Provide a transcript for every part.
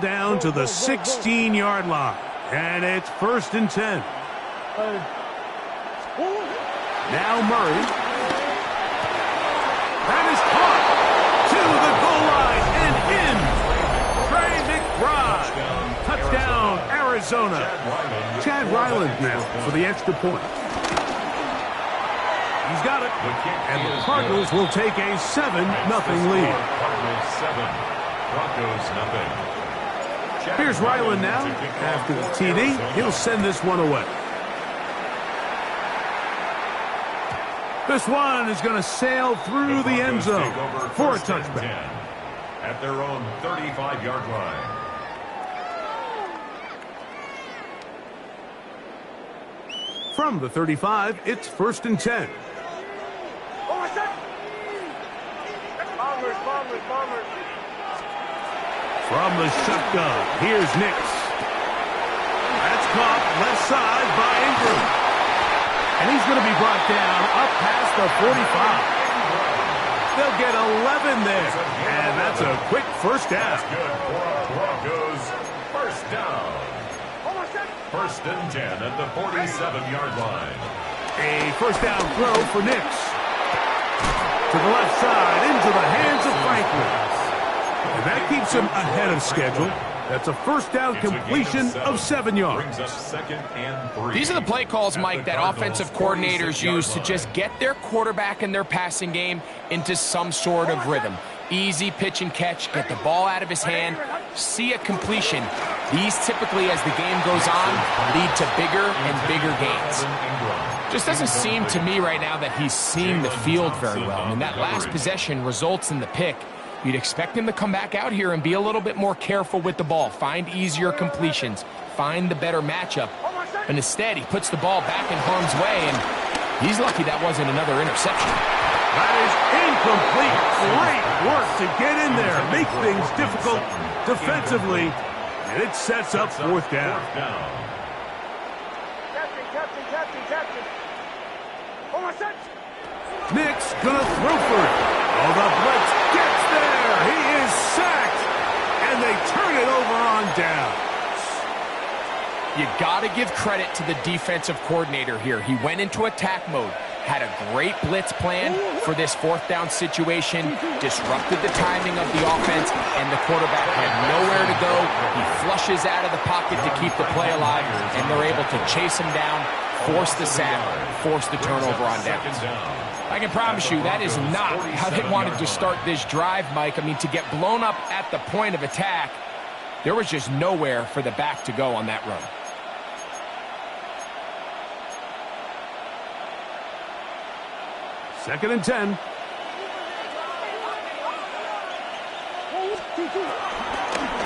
Down to the 16-yard line. And it's 1st and 10. Now Murray. That is caught to the goal line and in. Trey McBride. Touchdown, Arizona. Chad Ryland now for the extra point. He's got it. And the Cardinals will take a 7-0 lead. Cardinals 7, Broncos 0. Here's Ryland now. After the TD, he'll send this one away. This one is going to sail through the end zone for a touchback. At their own 35-yard line. From the 35, it's 1st and 10. From the shotgun, here's Nix. That's caught left side by Ingram. And he's going to be brought down up past the 45. They'll get 11 there. And that's a quick first down. That's good for our Broncos. First down. 1st and 10 at the 47-yard line. A first down throw for Nix. To the left side, into the hands of Franklin. And that keeps him ahead of schedule. That's a first down completion of 7 yards. These are the play calls, Mike, that offensive coordinators use to just get their quarterback and their passing game into some sort of rhythm. Easy pitch and catch, get the ball out of his hand, see a completion. These typically, as the game goes on, lead to bigger and bigger gains. Just doesn't seem to me right now that he's seeing the field very well. I mean, that last possession results in the pick. You'd expect him to come back out here and be a little bit more careful with the ball, find easier completions, find the better matchup. But instead, he puts the ball back in harm's way, and he's lucky that wasn't another interception. That is incomplete. Great work to get in there, make things difficult defensively, and it sets up 4th down. Nick's gonna throw for it. Oh, the blitz gets there. He is sacked, and they turn it over on down. You got to give credit to the defensive coordinator here. He went into attack mode, had a great blitz plan for this 4th down situation, disrupted the timing of the offense, and the quarterback had nowhere to go. He flushes out of the pocket to keep the play alive, and they're able to chase him down, force the sack, force the turnover on downs. I can promise you that is not how they wanted to start this drive, Mike. I mean, to get blown up at the point of attack, there was just nowhere for the back to go on that run. Second and 10.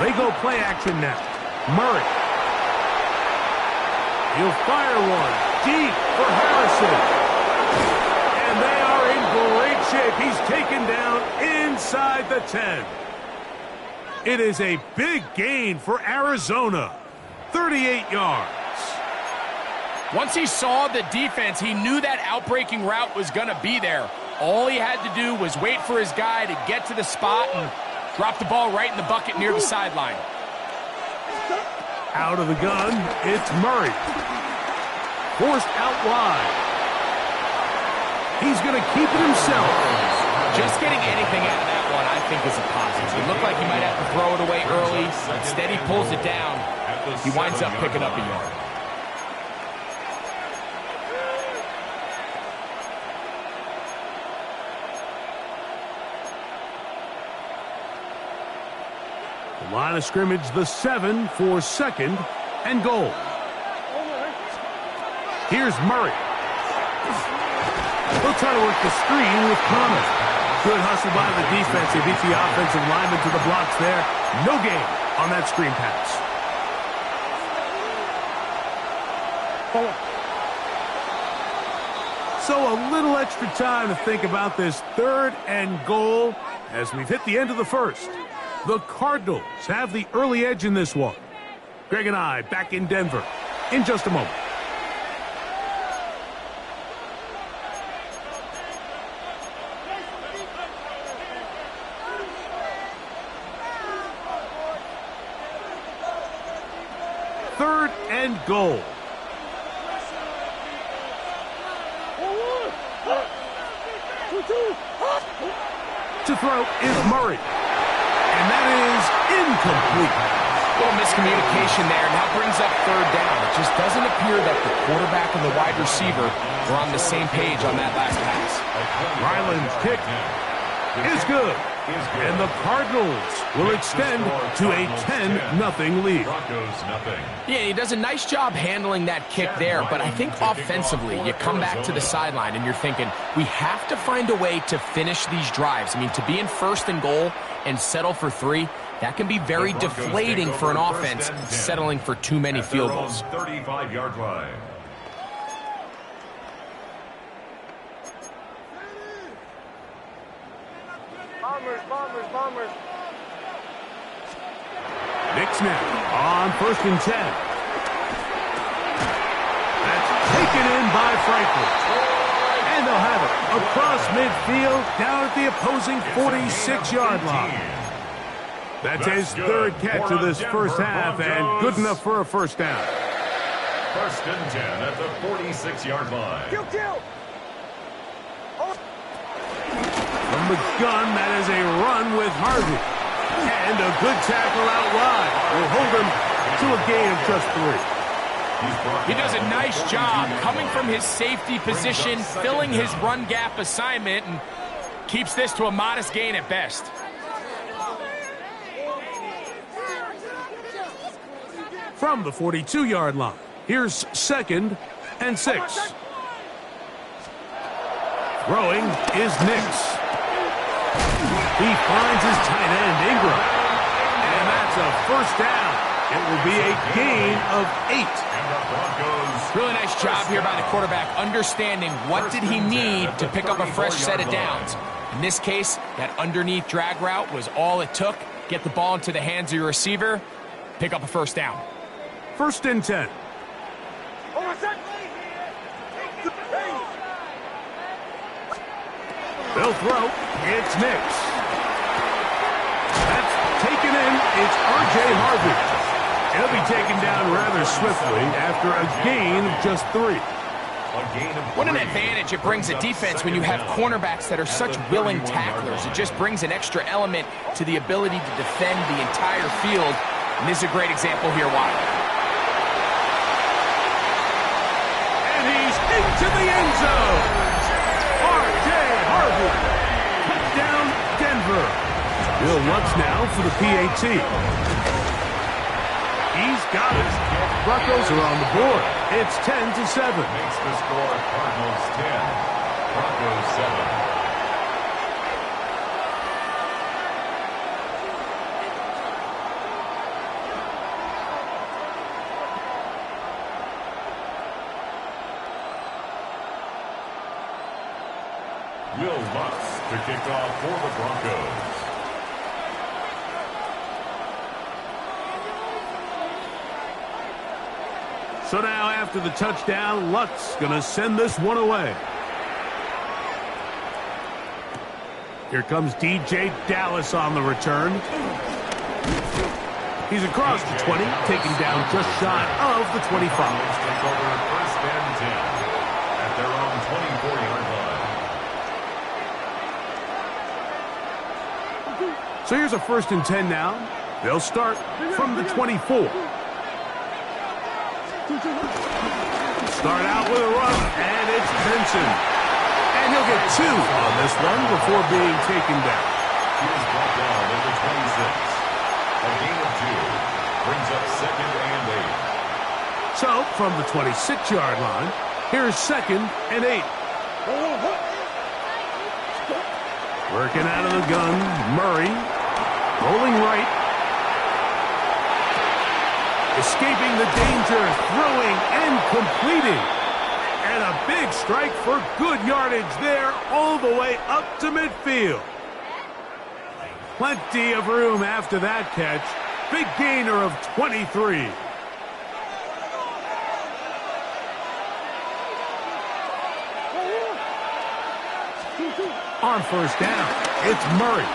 They go play action now. Murray. He'll fire one deep for Harrison. And they are in great shape. He's taken down inside the 10. It is a big gain for Arizona. 38 yards. Once he saw the defense, he knew that outbreaking route was going to be there. All he had to do was wait for his guy to get to the spot and drop the ball right in the bucket near the sideline. Out of the gun, it's Murray. Forced out wide. He's going to keep it himself. Just getting anything out of that one, I think, is a positive. It looked like he might have to throw it away early. Instead, he pulls it down. He winds up picking up a yard. The line of scrimmage, the 7 for 2nd and goal. Here's Murray. They'll try to work the screen with Connor. Good hustle by the defense. He beats the offensive lineman to the blocks there. No gain on that screen pass. So a little extra time to think about this 3rd and goal as we've hit the end of the first. The Cardinals have the early edge in this one. Greg and I back in Denver in just a moment. 3rd and goal. To throw is Murray. And that is incomplete. A little miscommunication there. Now brings up 3rd down. It just doesn't appear that the quarterback and the wide receiver were on the same page on that last pass. Ryland's kick is good. And the Cardinals will extend to a 10-0 lead. Yeah, he does a nice job handling that kick there, but I think offensively, you come back to the sideline and you're thinking, we have to find a way to finish these drives. I mean, to be in 1st and goal and settle for 3, that can be very deflating for an offense settling for too many field goals. 35-yard line. Bombers. Nick Smith on 1st and 10. That's taken in by Franklin. And they'll have it across midfield down at the opposing 46-yard line. That's his 3rd catch of this first half and good enough for a 1st down. 1st and 10 at the 46-yard line. Kill. From the gun, that is a run with Harvey. And a good tackle out wide will hold him to a gain of just 3. He does a nice job coming from his safety position, filling his run gap assignment, and keeps this to a modest gain at best. From the 42-yard line, here's 2nd and 6. Throwing is Nix. He finds his tight end, Ingram. And that's a 1st down. It will be a gain of 8. Really nice job here by the quarterback, understanding what did he need to pick up a fresh set of downs. In this case, that underneath drag route was all it took. Get the ball into the hands of your receiver, pick up a 1st down. 1st and 10. They'll throw. It's Nix. That's taken in. It's R.J. Harvey. He'll be taken down rather swiftly after a gain of just 3. What an advantage it brings a defense when you have cornerbacks that are such willing tacklers. It just brings an extra element to the ability to defend the entire field. And this is a great example here why. And he's into the end zone. R.J. Harvey. Touchdown, Denver. Will Lutz now for the PAT. He's got it. Broncos are on the board. It's 10-7. Makes the score Cardinals 10, Broncos 7. Will Lutz to kick off for the Broncos. So now after the touchdown, Lutz going to send this one away. Here comes DJ Dallas on the return. He's across the 20, taken down just shy of the 25. Take over 1st and 10 at their own 24-yard line. So here's a 1st and 10 now. They'll start from the 24. Start out with a run, and it's Benson. And he'll get 2 on this one before being taken down. He is brought down at the 26. A gain of 2 brings up 2nd and 8. So from the 26-yard line, here's 2nd and 8. Working out of the gun, Murray. Rolling right. Escaping the danger, throwing and completing. And a big strike for good yardage there all the way up to midfield. Plenty of room after that catch. Big gainer of 23. On 1st down, it's Murray.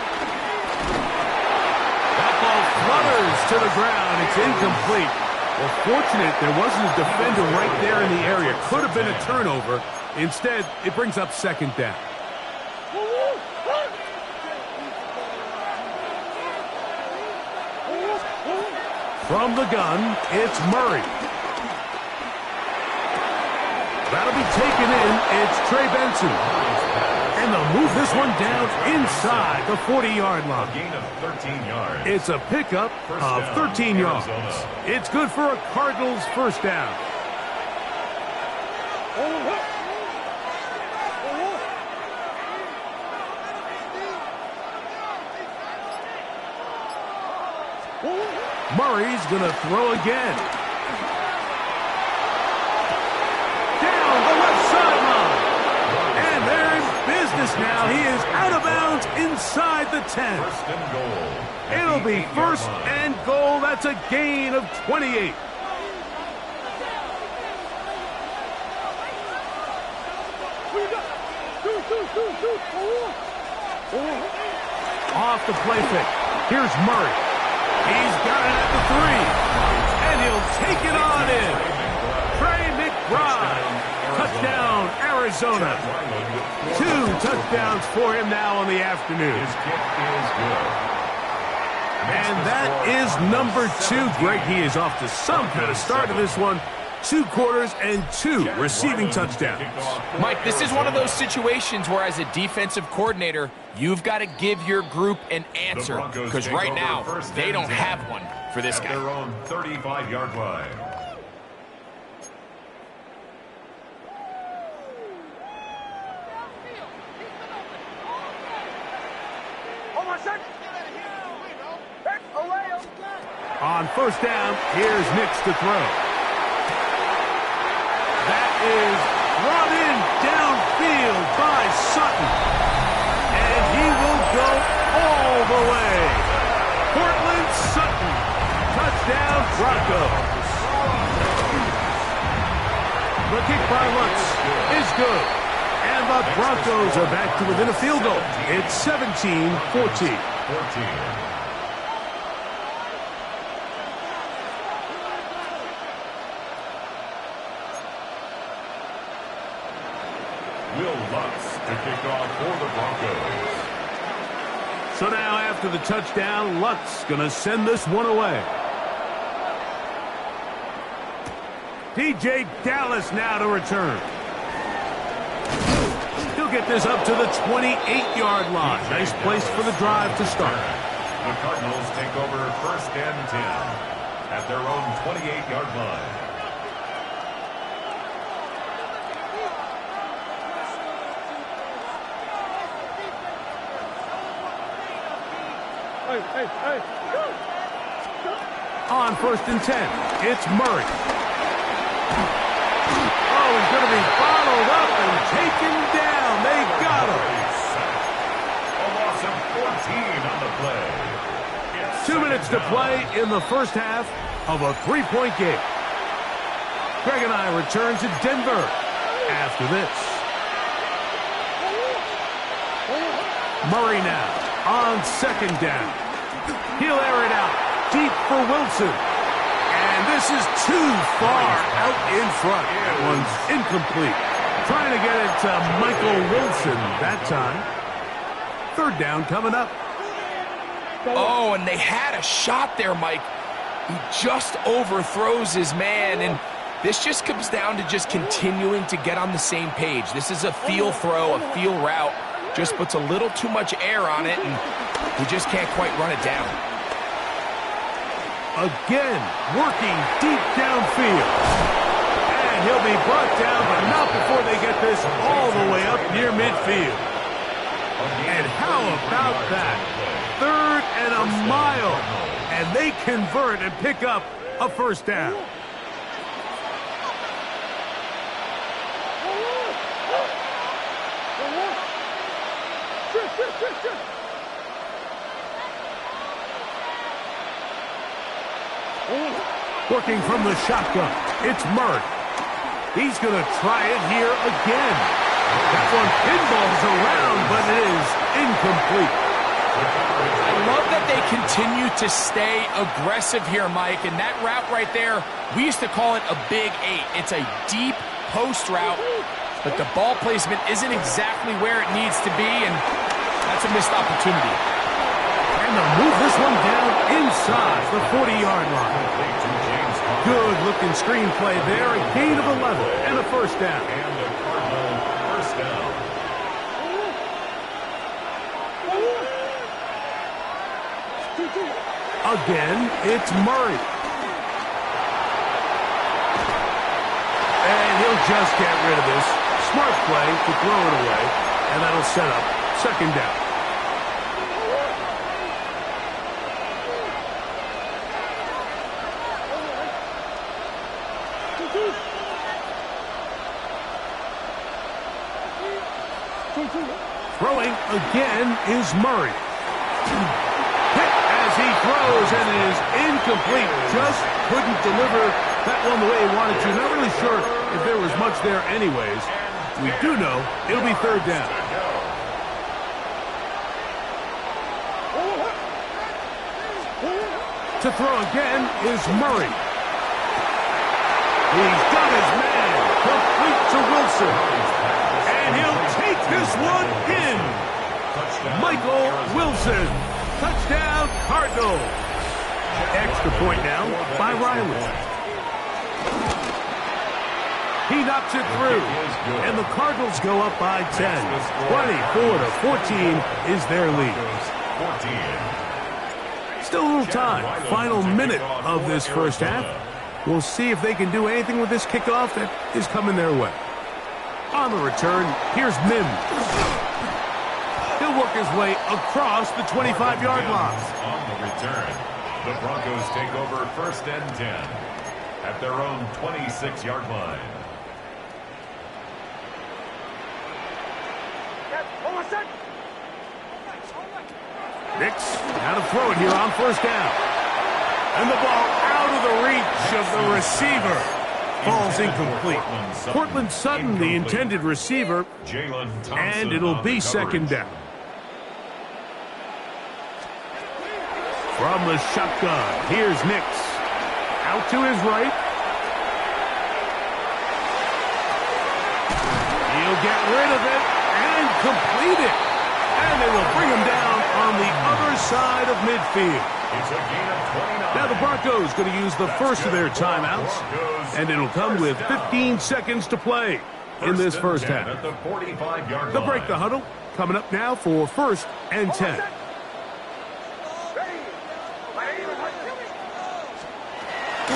That ball flutters to the ground. It's incomplete. Well, fortunate there wasn't a defender right there in the area. Could have been a turnover. Instead, it brings up second down. From the gun, it's Murray. That'll be taken in. It's Trey Benson. And they'll move this one down inside the 40-yard line. A gain of 13 yards. It's a pickup of 13 yards. It's good for a Cardinals first down. Murray's going to throw again. Down the left sideline. And they're in business now. He is out of bounds inside the 10. First and goal. It'll be first and goal. That's a gain of 28. Off the play fake. Here's Murray. He's got it at the 3. And he'll take it on in. Trey McBride. Touchdown, Arizona. 2 touchdowns for him now on the afternoon. His kick is good. And that is number 2. Greg, he is off to some kind of start to this one. 2 quarters and 2 receiving touchdowns. Mike, this is one of those situations where as a defensive coordinator, you've got to give your group an answer. Because right now, they don't have one for this guy. At their own 35-yard line. On first down, here's Nix to throw. That is brought in downfield by Sutton. And he will go all the way. Cortland Sutton. Touchdown, Broncos. The kick by Lutz is good. And the Broncos are back to within a field goal. It's 17-14. Will Lutz to kick off for the Broncos. So now after the touchdown, Lutz going to send this one away. DJ Dallas now to return. He'll get this up to the 28-yard line. Nice place for the drive to start. The Cardinals take over first and 10 at their own 28-yard line. On first and 10, it's Murray. Oh, he's going to be bottled up and taken down. They got him. A loss of 14 on the play. 2 minutes to play in the first half of a 3-point game. Greg and I return to Denver after this. Murray now on second down. He'll air it out deep for Wilson. And this is too far out in front. That one's incomplete. Trying to get it to Michael Wilson that time. Third down coming up. Oh, and they had a shot there, Mike. He just overthrows his man, and this just comes down to just continuing to get on the same page. This is a feel throw, a feel route. Just puts a little too much air on it, and he just can't quite run it down. Again, working deep downfield. And he'll be brought down, but not before they get this all the way up near midfield. And how about that? 3rd and a mile. And they convert and pick up a first down. Working from the shotgun, it's Murray. He's going to try it here again. That one pinballs around, but it is incomplete. I love that they continue to stay aggressive here, Mike, and that route right there We used to call it a big 8. It's a deep post route, but the ball placement isn't exactly where it needs to be, and that's a missed opportunity. And they'll move this one down inside the 40-yard line. Good-looking screenplay there, a gain of 11 and a first down. And the Cardinal first down. Again, it's Murray. And he'll just get rid of this. Smart play to throw it away, and that'll set up second down. Throwing again is Murray. Hit as he throws and is incomplete. Just couldn't deliver that one the way he wanted to. Not really sure if there was much there anyways. We do know it'll be third down. To throw again is Murray. He's got his man. Complete to Wilson. And he'll take this one in. Michael Wilson. Touchdown, Cardinals. Extra point now by Riley. He knocks it through. And the Cardinals go up by 10. 24-14 is their lead. Still a little time. Final minute of this first half. We'll see if they can do anything with this kickoff that is coming their way. On the return, here's Mims. He'll work his way across the 25-yard line. On the return, the Broncos take over first and 10 at their own 26-yard line. Nix, now to throw it here on first down. And the ball out of the reach of the receiver. Falls incomplete. Cortland Sutton, the intended receiver, and it'll be second down. From the shotgun, here's Nix. Out to his right. He'll get rid of it and complete it. And they will bring him down on the other side of midfield. It's a gain of 29. Now the Broncos going to use the first of their timeouts, and it'll come with 15 seconds to play in this first half. At the 45-yard They'll line. break the huddle, coming up now for first and 10.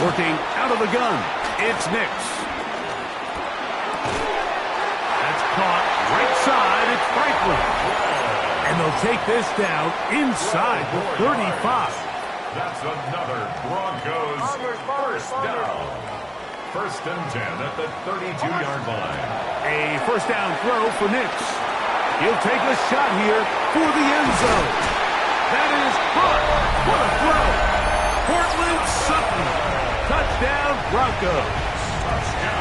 Working out of the gun, it's Nix. That's caught right side, it's Franklin. And they'll take this down inside the 35. That's another Broncos first down. First and 10 at the 32-yard line. A first down throw for Nix. He'll take a shot here for the end zone. That is caught. What a throw. Cortland Sutton. Touchdown, Broncos.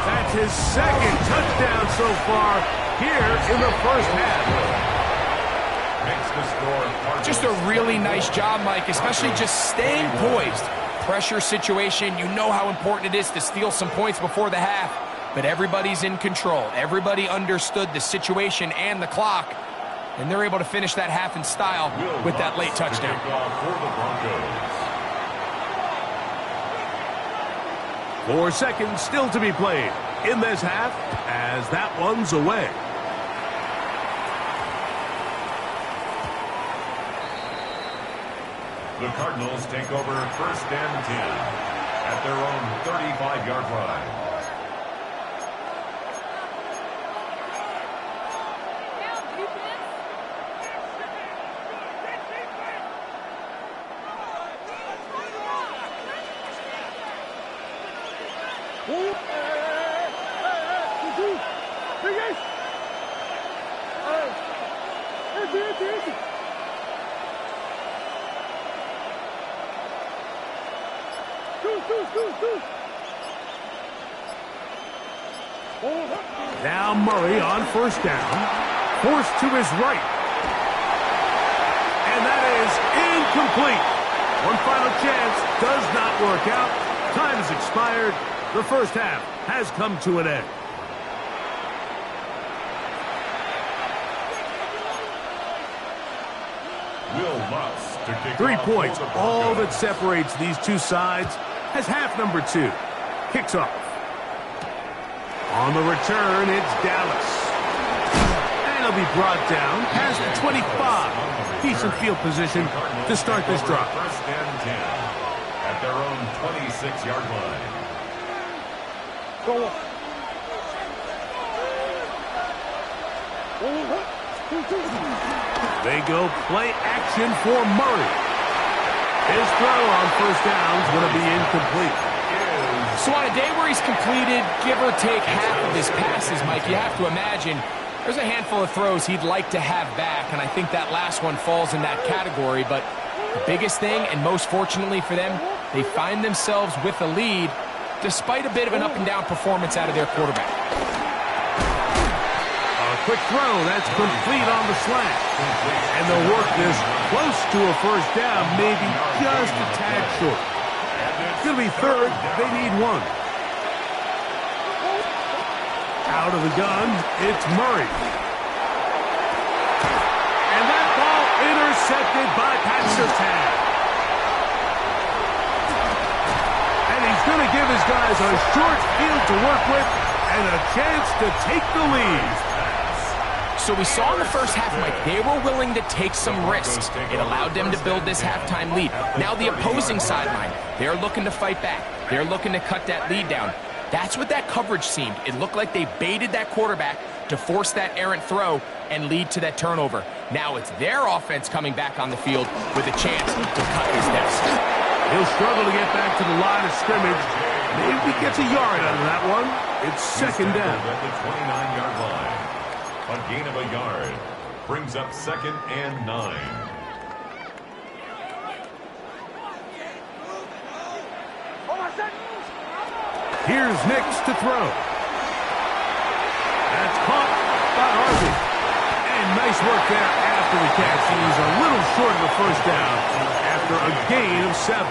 That's his second touchdown so far here in the first half. Just a really nice job, Mike, especially just staying poised. Pressure situation, you know how important it is to steal some points before the half, but everybody's in control. Everybody understood the situation and the clock, and they're able to finish that half in style with that late touchdown. 4 seconds still to be played in this half as that one's away. The Cardinals take over first and 10 at their own 35-yard line. Now Murray on first down, forced to his right. And that is incomplete. One final chance does not work out. Time is expired. The first half has come to an end. Will Lutz to kick 3 off points, for the all that Broncos. separates these two sides, as half number 2 kicks off. On the return, it's Dallas. And he'll be brought down past the 25. Decent field position to start this drive. First and 10 at their own 26-yard line. They go play action for Murray. His throw on first down is going to be incomplete. So on a day where he's completed, give or take half of his passes, Mike, you have to imagine there's a handful of throws he'd like to have back, and I think that last one falls in that category. But the biggest thing, and most fortunately for them, they find themselves with a lead despite a bit of an up-and-down performance out of their quarterback. Quick throw, that's complete on the slant. And they'll work this close to a first down, maybe just a tad short. It's going to be third, they need 1. Out of the gun, it's Murray. And that ball intercepted by Pat Surtain. And he's going to give his guys a short field to work with and a chance to take the lead. So we saw in the first half, Mike, they were willing to take some risks. It allowed them to build this halftime lead. Now the opposing sideline, they're looking to fight back. They're looking to cut that lead down. That's what that coverage seemed. It looked like they baited that quarterback to force that errant throw and lead to that turnover. Now it's their offense coming back on the field with a chance to cut his deficit. He'll struggle to get back to the line of scrimmage. Maybe he gets a yard out of that one. It's second down. At the 29-yard line. A gain of a yard brings up 2nd and 9. Here's Nix to throw. That's caught by Harvey. And nice work there after the catch. He's a little short of the first down after a gain of 7.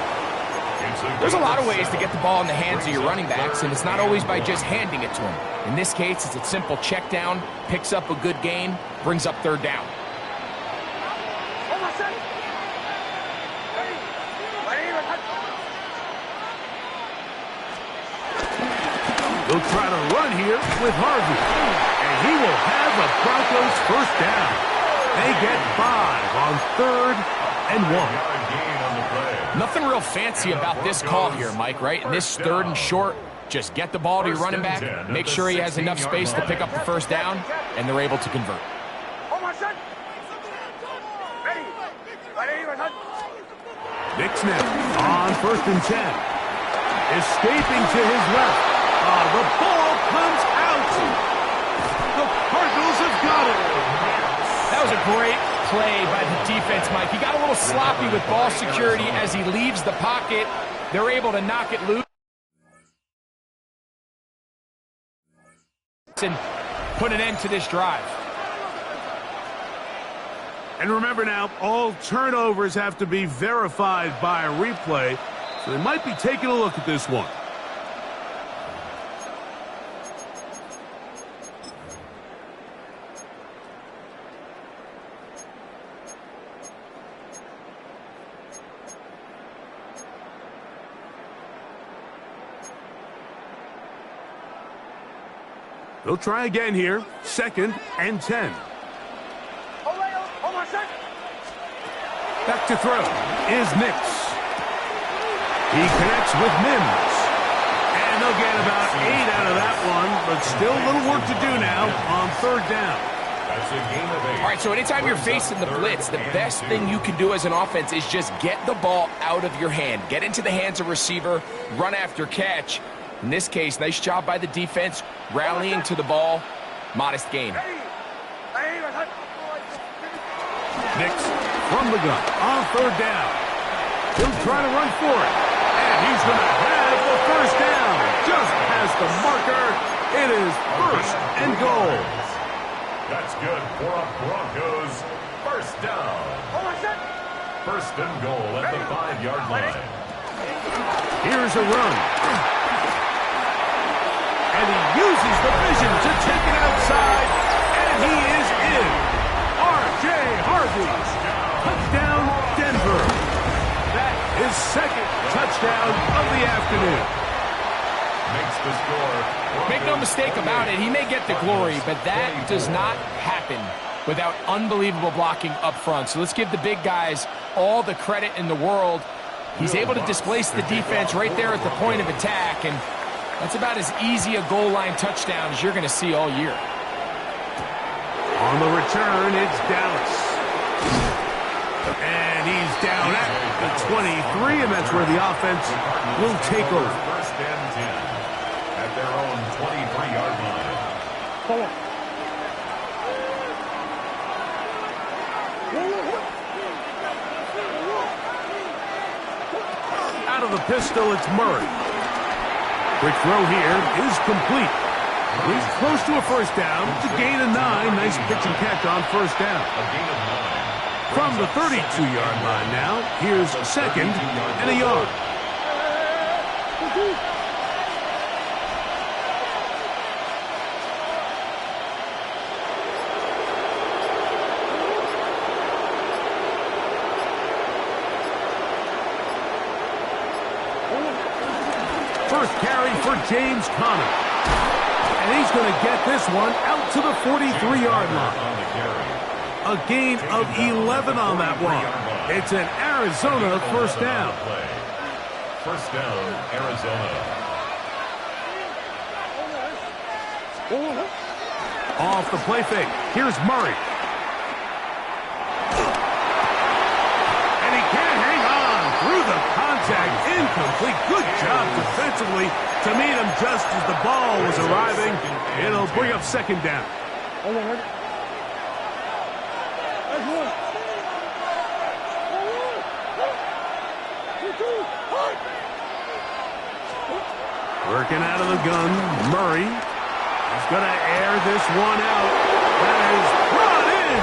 There's a lot of ways to get the ball in the hands of your running backs, and it's not always by just handing it to them. In this case, it's a simple check down, picks up a good gain, brings up third down. He'll try to run here with Harvey. And he will have the Broncos first down. They get 5 on 3rd and 1. Nothing real fancy about this call here, Mike, right? In this 3rd and short, just get the ball to your running back, make sure he has enough space to pick up the first down, and they're able to convert. Nix now on 1st and 10. Escaping to his left. The ball comes out. The Cardinals have got it. That was a great play by the defense, Mike. He got a little sloppy with ball security as he leaves the pocket. They're able to knock it loose and put an end to this drive. And remember now, all turnovers have to be verified by a replay, so they might be taking a look at this one. They'll try again here. 2nd and 10. Back to throw is Nix. He connects with Mims. And they'll get about 8 out of that one, but still a little work to do now on 3rd down. That's a gain of 8. All right, so anytime you're facing the blitz, the best thing you can do as an offense is just get the ball out of your hand. Get into the hands of receiver, run after catch. In this case, nice job by the defense, rallying to the ball. Modest gain. Nix from the gun on 3rd down. He'll try to run for it. And he's going to have the first down. Just past the marker. It is 1st and goal. That's good for a Broncos first down. 1st and goal at the 5-yard line. Here's a run. uses the vision to take it outside, and he is in. R.J. Harvey. Touchdown, Denver. That is second touchdown of the afternoon. Makes the score. Make no mistake about it, he may get the glory, but that does not happen without unbelievable blocking up front. So let's give the big guys all the credit in the world. He's able to displace the defense right there at the point of attack, and that's about as easy a goal line touchdown as you're going to see all year. On the return, it's Dallas. And he's down at the 23, and that's where the offense will take over. First and 10 at their own 23-yard line. Out of the pistol, it's Murray. Quick throw here is complete. He's close to a first down. It's a gain of 9. Nice pitch and catch on first down. A gain of 9. From the 32-yard line now, here's second and a yard. First carry for James Conner. And he's going to get this one out to the 43-yard line. A gain of 11 on that one. It's an Arizona first down. First down, Arizona. Off the play fake. Here's Murray. And he can't hang on through the contact. Incomplete. Good job defensively to meet him just as the ball was arriving. It'll bring up second down. Working out of the gun, Murray. He's going to air this one out. That is brought in.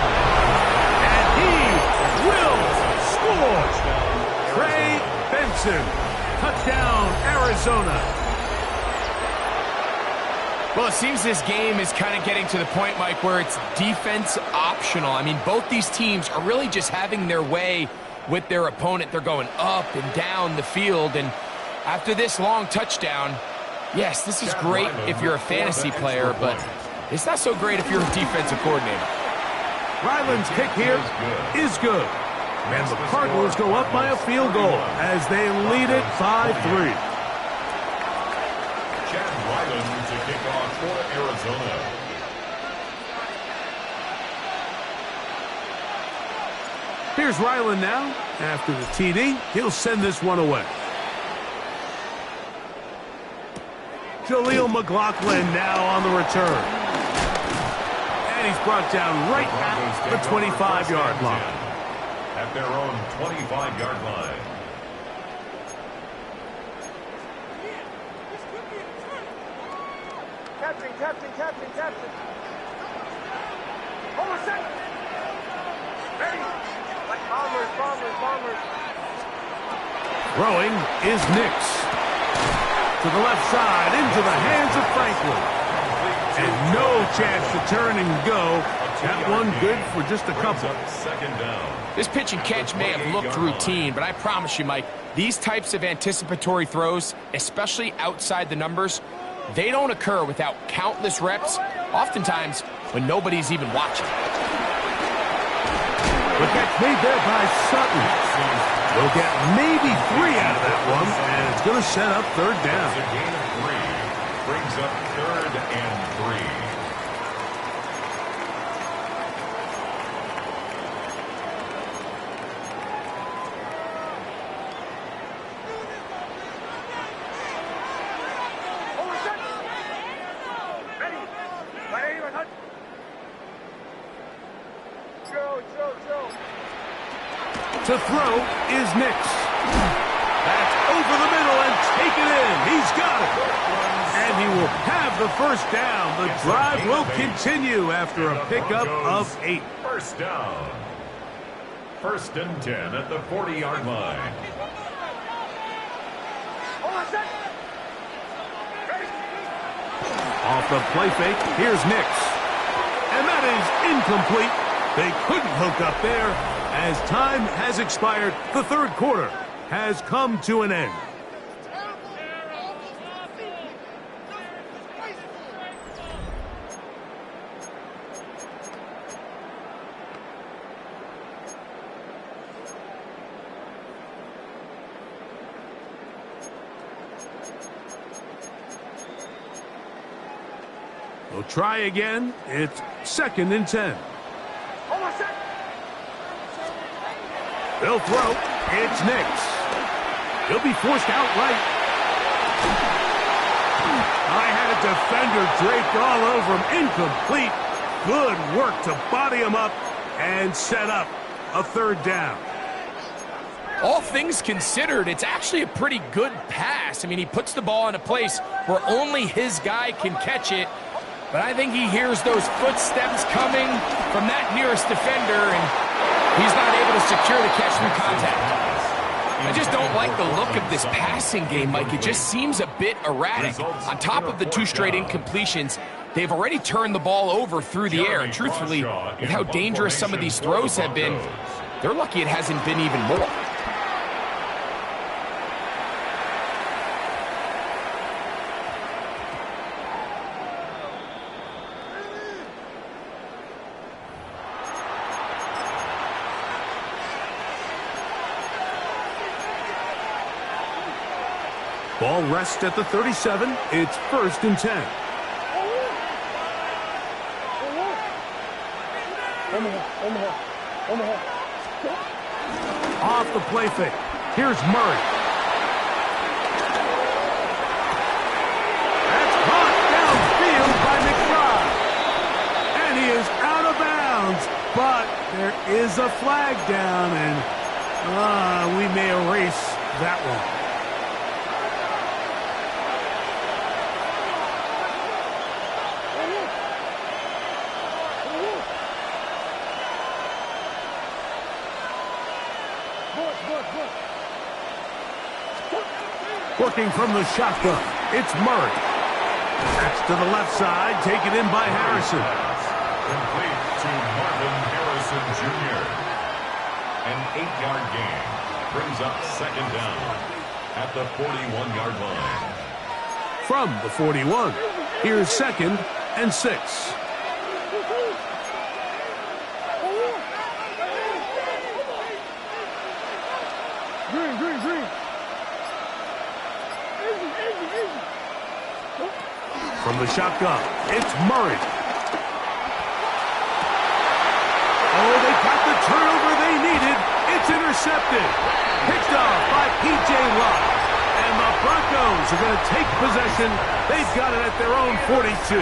And he will score. Trey Benson. Touchdown, Arizona. Well, it seems this game is kind of getting to the point, Mike, where it's defense optional. I mean, both these teams are really just having their way with their opponent. They're going up and down the field, and after this long touchdown, yes, this is great if you're a fantasy player, but it's not so great if you're a defensive coordinator. Ryland's kick here is good. And the Cardinals go up by a field goal as they lead it 5-3. Chad Ryland to kick off for Arizona. Here's Ryland now. After the TD, he'll send this one away. Jaleel McLaughlin now on the return. And he's brought down right at the 25-yard line. At their own 25-yard line. Captain. Hold a second. Ready. Like bombers. Throwing is Nix. To the left side, into the hands of Franklin. And no chance to turn and go. That one good for just a couple. Second down. This pitch and catch may have looked routine, but I promise you, Mike, these types of anticipatory throws, especially outside the numbers, they don't occur without countless reps, oftentimes when nobody's even watching. The catch made there by Sutton. They'll get maybe 3 out of that one, and it's going to set up third down. It's a gain of 3. Brings up third and 3. To throw is Nix. That's over the middle and taken in. He's got it. And he will have the first down. The drive will continue after a pickup of 8. First down. First and 10 at the 40-yard line. Off the play fake, here's Nix. And that is incomplete. They couldn't hook up there. As time has expired, the third quarter has come to an end. They'll try again. It's 2nd and 10. They'll throw. It's Nix. He'll be forced outright. I had a defender draped all over him. Incomplete. Good work to body him up and set up a 3rd down. All things considered, it's actually a pretty good pass. I mean, he puts the ball in a place where only his guy can catch it. But I think he hears those footsteps coming from that nearest defender, and he's not able to secure the catch through contact. I just don't like the look of this passing game, Mike. It just seems a bit erratic. On top of the 2 straight incompletions, they've already turned the ball over through the air. And truthfully, with how dangerous some of these throws have been, they're lucky it hasn't been even more. Ball rests at the 37. It's 1st and 10. Off the play fake. Here's Murray. That's caught downfield by McBride. And he is out of bounds. But there is a flag down, and we may erase that one. Working from the shotgun, it's Murray. That's to the left side, taken in by Harrison. Complete to Marvin Harrison Jr. An 8-yard gain brings up 2nd down at the 41-yard line. From the 41, here's 2nd and 6. From the shotgun, it's Murray. Oh, they got the turnover they needed. It's intercepted. Picked off by P.J. Watt. And the Broncos are going to take possession. They've got it at their own 42.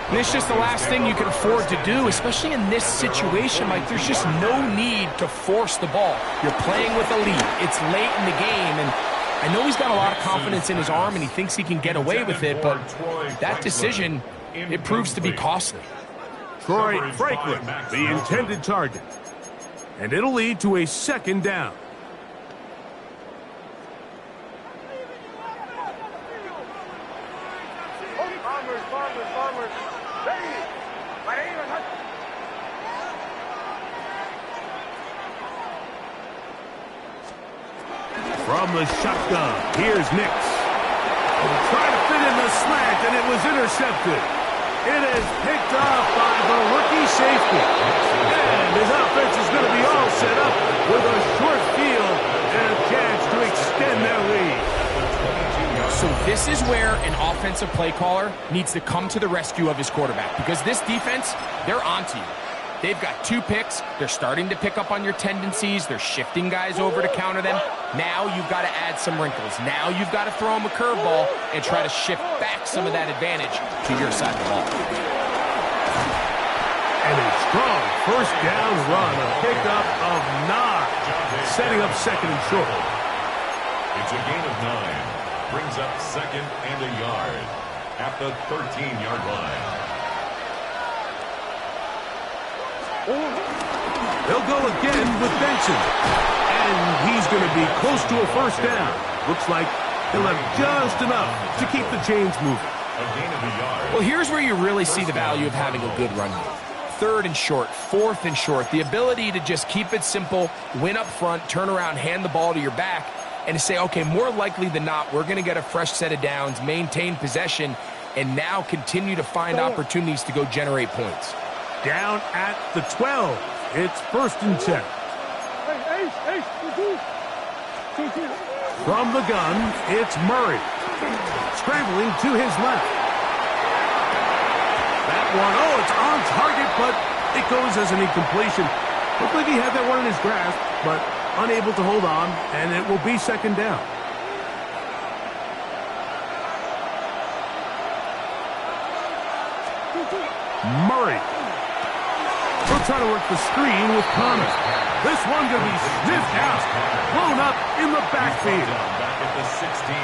And it's just the last thing you can afford to do, especially in this situation, Mike. There's just no need to force the ball. You're playing with a lead. It's late in the game, and I know he's got a lot of confidence in his arm, and he thinks he can get away with it, but that decision, it proves to be costly. Troy Franklin, the intended target. And it'll lead to a 2nd down. From the shotgun, here's Nix. Trying to fit in the slant, and it was intercepted. It is picked off by the rookie safety. And his offense is going to be all set up with a short field and a chance to extend their lead. So this is where an offensive play caller needs to come to the rescue of his quarterback, because this defense, they're onto you. They've got 2 picks. They're starting to pick up on your tendencies. They're shifting guys over to counter them. Now you've got to add some wrinkles. Now you've got to throw them a curveball and try to shift back some of that advantage to your side of the ball. And a strong 1st down run, a pickup of 9, setting up 2nd and short. It's a gain of 9. Brings up 2nd and a yard at the 13-yard line. They'll go again with Benson. And he's going to be close to a 1st down. Looks like he'll have just enough to keep the chains moving. gain of a yard. Well, here's where you really see the value of having a good run game. 3rd and short, 4th and short. The ability to just keep it simple, win up front, turn around, hand the ball to your back, and to say, okay, more likely than not, we're going to get a fresh set of downs, maintain possession, and now continue to find opportunities to go generate points. Down at the 12. It's 1st and 10. From the gun, it's Murray. Scrambling to his left. That one, oh, it's on target, but it goes as an incompletion. Looked like he had that one in his grasp, but unable to hold on, and it will be 2nd down. Murray. We'll try to work the screen with Connor. This one going to be sniffed out. Blown up in the backfield.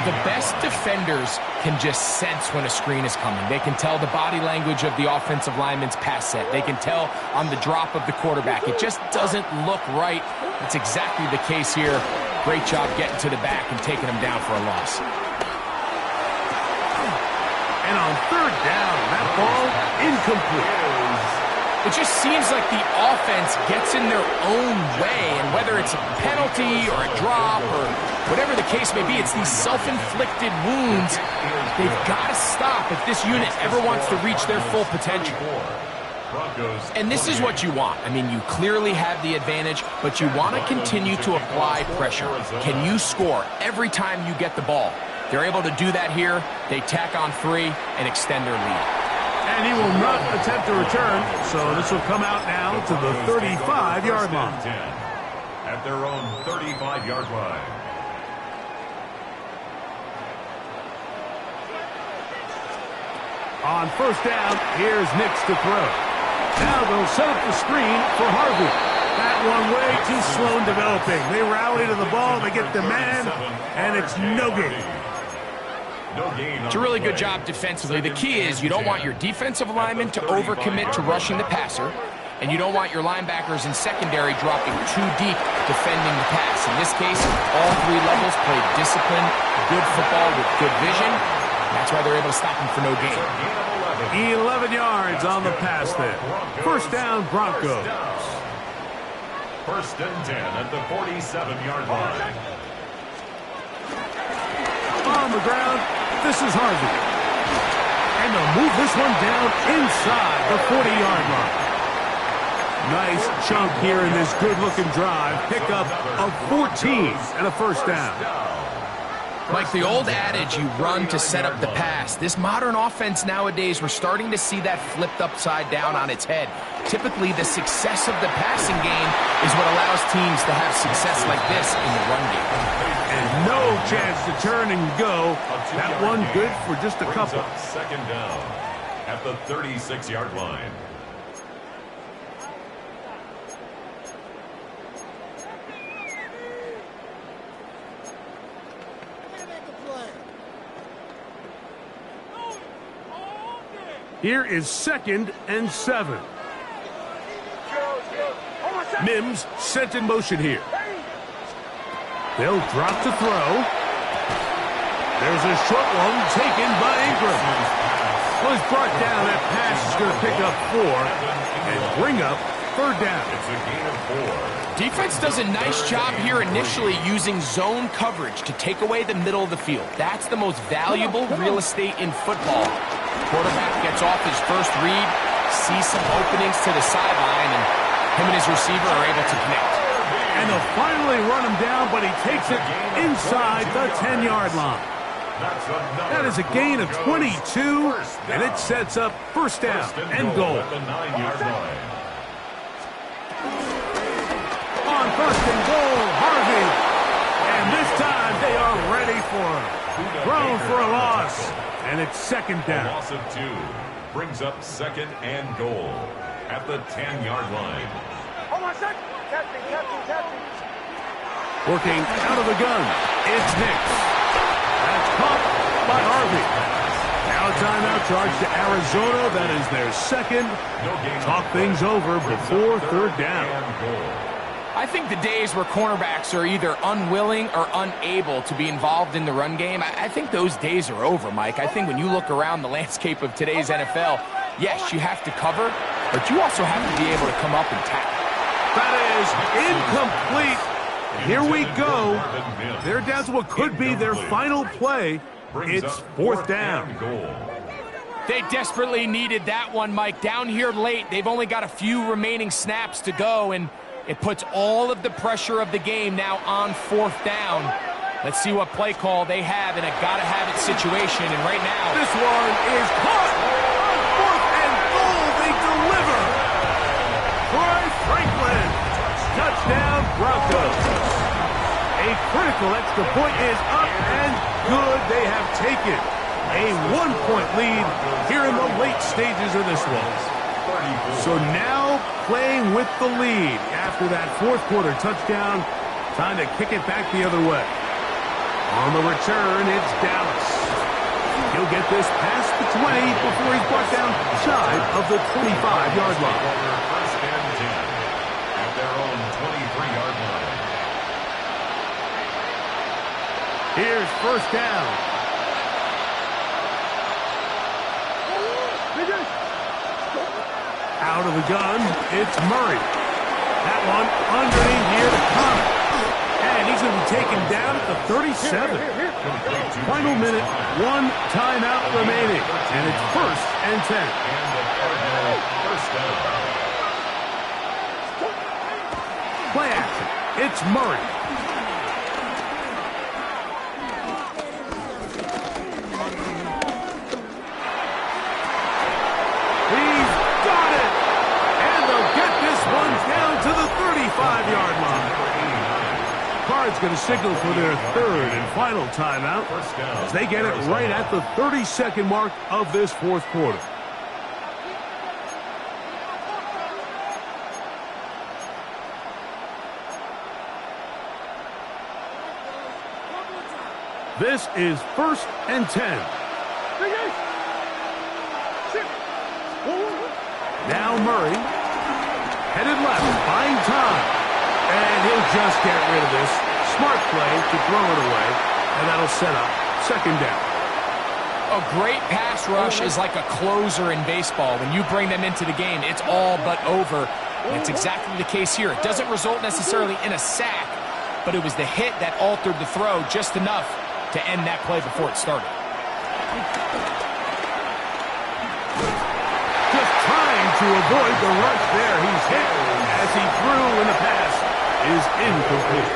The best defenders can just sense when a screen is coming. They can tell the body language of the offensive lineman's pass set. They can tell on the drop of the quarterback. It just doesn't look right. That's exactly the case here. Great job getting to the back and taking him down for a loss. And on 3rd down, that ball incomplete. It just seems like the offense gets in their own way, and whether it's a penalty or a drop or whatever the case may be, it's these self-inflicted wounds. They've got to stop if this unit ever wants to reach their full potential. And this is what you want. I mean, you clearly have the advantage, but you want to continue to apply pressure. Can you score every time you get the ball? They're able to do that here. They tack on 3 and extend their lead. And he will not attempt to return, so this will come out now to the 35-yard line. At their own 35-yard line. On 1st down, here's Nix to throw. Now they'll set up the screen for Harvey. That one way too slow in developing. They rally to the ball, they get the man, and it's no gain. It's a really good job defensively. The key is you don't want your defensive linemen to overcommit to rushing the passer, and you don't want your linebackers in secondary dropping too deep defending the pass. In this case, all 3 levels played disciplined, good football with good vision. That's why they're able to stop him for no gain. 11 yards on the pass there. 1st down, Broncos. 1st and 10 at the 47-yard line. On the ground, this is Harvey. And they'll move this one down inside the 40-yard line. Nice chunk here in this good-looking drive. Pickup of 14 and a 1st down. Like the old adage, you run to set up the pass. This modern offense nowadays, we're starting to see that flipped upside down on its head. Typically, the success of the passing game is what allows teams to have success like this in the run game. And no chance to turn and go. That one good for just a couple. 2nd down at the 36-yard line. Here is 2nd and 7. Mims sent in motion here. They'll drop to throw. There's a short one taken by Ingram. Was brought down. That pass is going to pick up 4 and bring up 3rd down. It's a gain of 4. Defense does a nice job here initially using zone coverage to take away the middle of the field. That's the most valuable real estate in football. Quarterback gets off his first read, sees some openings to the sideline, and him and his receiver are able to connect. And they'll finally run him down, but he takes it inside the 10-yard line. That is a gain of 22, and it sets up 1st down and goal. On 1st and goal, Harvey. And this time they are ready for him. Thrown for a loss, and it's 2nd down. A loss of 2 brings up 2nd and goal at the 10-yard line. Hold on a second. Captain. Working out of the gun, it's Nix. That's caught by Harvey. Now a timeout charge to Arizona. That is their 2nd. Talk things over before 3rd down. I think the days where cornerbacks are either unwilling or unable to be involved in the run game, I think those days are over, Mike. I think when you look around the landscape of today's NFL, yes, you have to cover, but you also have to be able to come up and tackle. That is incomplete. Here we go. They're down to what could be their final play. It's fourth down. They desperately needed that one, Mike. Down here late, they've only got a few remaining snaps to go, and it puts all of the pressure of the game now on fourth down. Let's see what play call they have in a gotta-have-it situation, and right now, this one is caught. On fourth and goal, they deliver. Troy Franklin. Touchdown, Broncos. A critical extra point is up and good. They have taken a 1-point lead here in the late stages of this one. So now playing with the lead after that fourth quarter touchdown. Time to kick it back the other way. On the return, it's Dallas. He'll get this past the 20 before he's brought down shy of the 25-yard line. First and 10 at their own 23-yard line. Here's first down. Out of the gun, it's Murray. That one underneath here to Connor. And he's going to be taken down at the 37. Final minute, one timeout remaining. And it's first and 10. And the Cardinals first down. Play action. It's Murray. He's got it. And they'll get this one down to the 35-yard line. Card's going to signal for their third and final timeout as they get it right at the 30-second mark of this fourth quarter. This is first and 10. Now Murray, headed left, buying time. And he'll just get rid of this. Smart play to throw it away, and that'll set up second down. a great pass rush is like a closer in baseball. When you bring them into the game, it's all but over. And it's exactly the case here. It doesn't result necessarily in a sack, but it was the hit that altered the throw just enough to end that play before it started. Just trying to avoid the rush there. He's hit as he threw, and the pass is incomplete.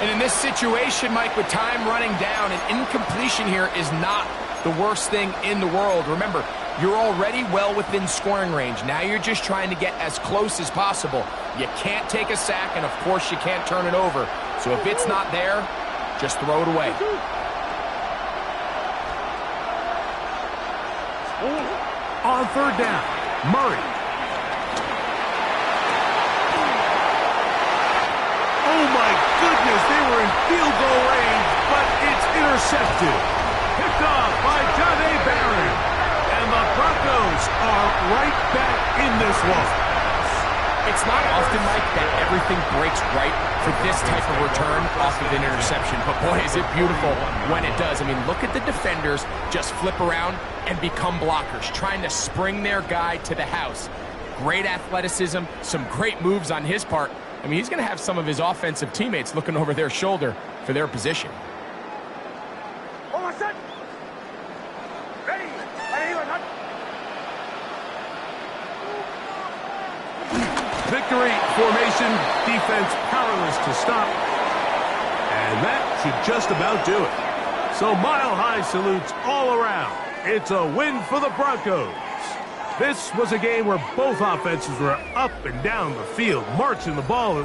And in this situation, Mike, with time running down, an incompletion here is not the worst thing in the world. Remember, you're already well within scoring range. Now you're just trying to get as close as possible. You can't take a sack, and of course you can't turn it over. So if it's not there, just throw it away. On third down, Murray. Oh my goodness, they were in field goal range, but it's intercepted. Picked off by Jahdae Barron. And the Broncos are right back in this one. It's not often, Mike, that everything breaks right for this type of return off of an interception. But boy, is it beautiful when it does. I mean, look at the defenders just flip around and become blockers, trying to spring their guy to the house. Great athleticism, some great moves on his part. I mean, he's going to have some of his offensive teammates looking over their shoulder for their position. Victory formation, defense powerless to stop. And that should just about do it. So mile-high salutes all around. It's a win for the Broncos. This was a game where both offenses were up and down the field, marching the ball at